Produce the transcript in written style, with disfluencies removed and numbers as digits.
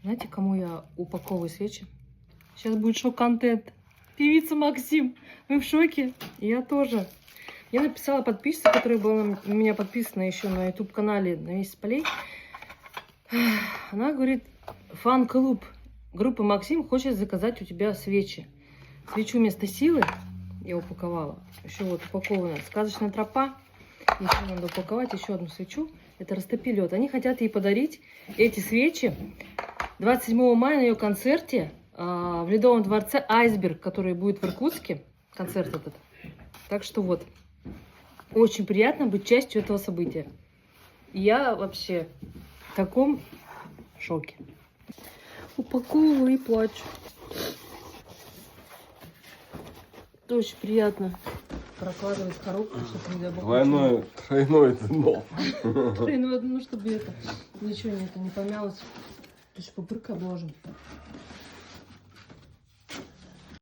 Знаете, кому я упаковываю свечи? Сейчас будет шок-контент. Певица Максим. Вы в шоке? Я тоже. Я написала подписчице, которая была у меня подписана еще на YouTube-канале «На месяц полей». Она говорит, фан-клуб группы Максим хочет заказать у тебя свечи. Свечу вместо силы я упаковала. Еще вот упакована сказочная тропа. Еще надо упаковать еще одну свечу. Это растопи лед. Они хотят ей подарить эти свечи 27 мая на ее концерте в Ледовом дворце «Айсберг», который будет в Иркутске. Концерт этот. Так что вот. Очень приятно быть частью этого события. Я вообще в таком шоке. Упаковываю и плачу. Это очень приятно прокладывать коробку, чтобы не забыл. Тройное дно. Тройное дно, чтобы это ничего не помялось. То есть пупырка обложим.